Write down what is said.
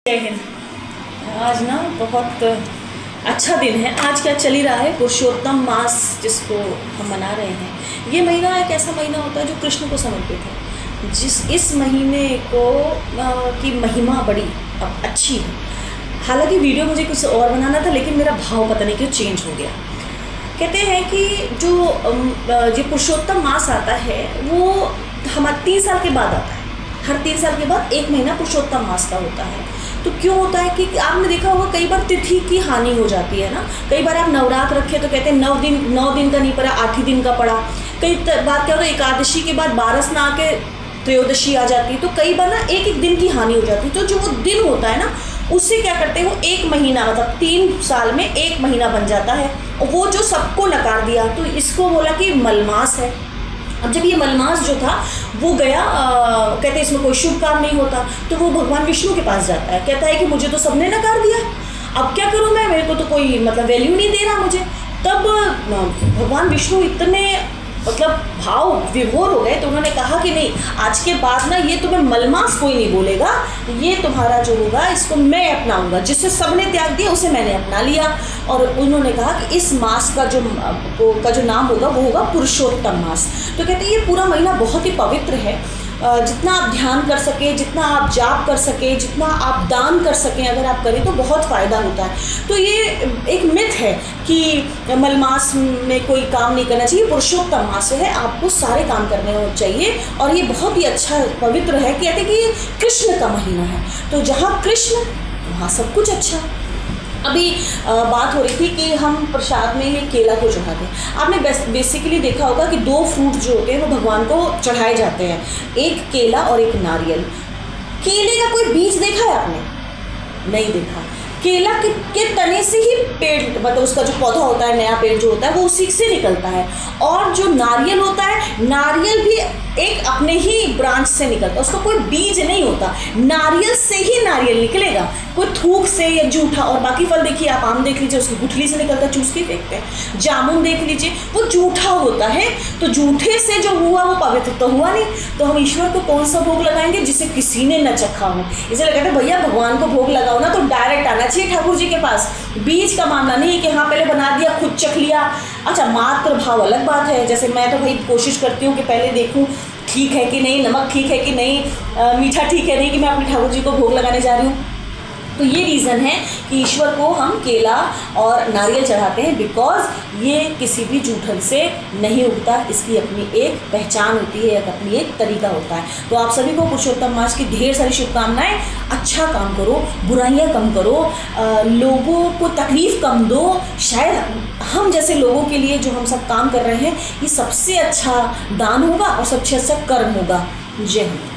जय हिंद। आज ना बहुत अच्छा दिन है। आज क्या चल ही रहा है, पुरुषोत्तम मास जिसको हम मना रहे हैं। ये महीना एक ऐसा महीना होता है जो कृष्ण को समर्पित है। इस महीने को की महिमा बड़ी अच्छी है। हालांकि वीडियो मुझे कुछ और बनाना था, लेकिन मेरा भाव पता नहीं क्यों चेंज हो गया। कहते हैं कि जो पुरुषोत्तम मास आता है वो हमारे 3 साल के बाद आता है। हर 3 साल के बाद एक महीना पुरुषोत्तम मास का होता है। तो क्यों होता है कि आपने देखा होगा कई बार तिथि की हानि हो जाती है ना। कई बार आप नवरात्र रखे तो कहते हैं 9 दिन का नहीं पड़ा, 8 ही दिन का पड़ा। कई बार क्या होता है, एकादशी के बाद 12 ना आके त्रयोदशी आ जाती है। तो कई बार ना एक दिन की हानि हो जाती है। तो जो वो दिन होता है ना, उससे क्या करते हैं, वो एक महीना मतलब 3 साल में एक महीना बन जाता है। और वो जो सबको नकार दिया, तो इसको बोला कि मलमास है। अब जब ये मलमास जो था वो गया, कहते हैं इसमें कोई शुभ काम नहीं होता, तो वो भगवान विष्णु के पास जाता है। कहता है कि मुझे तो सबने नकार दिया, अब क्या करूं मैं, मेरे को तो कोई मतलब वैल्यू नहीं दे रहा मुझे। तब भगवान विष्णु इतने मतलब भाव विभोर हो गए, तो उन्होंने कहा कि नहीं, आज के बाद ना ये तुम्हें मलमास कोई नहीं बोलेगा, ये तुम्हारा जो होगा इसको मैं अपनाऊंगा। जिससे सबने त्याग दिया उसे मैंने अपना लिया। और उन्होंने कहा कि इस मास का जो नाम होगा वो होगा पुरुषोत्तम मास। तो कहते हैं ये पूरा महीना बहुत ही पवित्र है। जितना आप ध्यान कर सके, जितना आप जाप कर सके, जितना आप दान कर सकें, अगर आप करें तो बहुत फ़ायदा होता है। तो ये एक मिथ है कि मलमास में कोई काम नहीं करना चाहिए। पुरुषोत्तम मास है, आपको सारे काम करने चाहिए। और ये बहुत ही अच्छा पवित्र है। कहते हैं कि ये कृष्ण का महीना है, तो जहाँ कृष्ण वहाँ सब कुछ अच्छा। अभी बात हो रही थी कि हम प्रसाद में ये केला को चढ़ाते हैं। आपने बेसिकली देखा होगा कि 2 फ्रूट जो होते हैं वो भगवान को चढ़ाए जाते हैं, एक केला और एक नारियल। केले का कोई बीज देखा है आपने? नहीं देखा। केला के तने से ही पेड़, मतलब उसका जो पौधा होता है, नया पेड़ जो होता है, वो उसी से निकलता है। और जो नारियल होता है, नारियल भी एक अपने ही ब्रांच से निकलता है, उसका कोई बीज नहीं होता। नारियल से ही नारियल निकलेगा, कोई थूक से या जूठा। और बाकी फल देखिए, आप आम देख लीजिए, उसकी गुठली से निकलता है, चूस के फेंकते हैं। जामुन देख लीजिए, वो जूठा होता है। तो जूठे से जो हुआ वो पवित्र तो हुआ नहीं। तो हम ईश्वर को कौन सा भोग लगाएंगे जिसे किसी ने न चखा हो। इसलिए कहते हैं भैया भगवान को भोग लगाओ ना तो डायरेक्ट आना चाहिए ठाकुर जी के पास। बीज का मामला नहीं है कि हाँ पहले बना दिया, खुद चख लिया। अच्छा, मात्र भाव अलग बात है। जैसे मैं तो भाई कोशिश करती हूँ कि पहले देखूँ ठीक है कि नहीं, नमक ठीक है कि नहीं, मीठा ठीक है नहीं, कि मैं अपने ठाकुर जी को भोग लगाने जा रही हूँ। तो ये रीज़न है कि ईश्वर को हम केला और नारियल चढ़ाते हैं, बिकॉज ये किसी भी जूठन से नहीं उगता। इसकी अपनी एक पहचान होती है, अपनी एक तरीका होता है। तो आप सभी को पुरुषोत्तम मास की ढेर सारी शुभकामनाएं। अच्छा काम करो, बुराइयां कम करो, लोगों को तकलीफ़ कम दो। शायद हम जैसे लोगों के लिए जो हम सब काम कर रहे हैं, ये सबसे अच्छा दान होगा और सबसे अच्छा कर्म होगा। जय हिंद।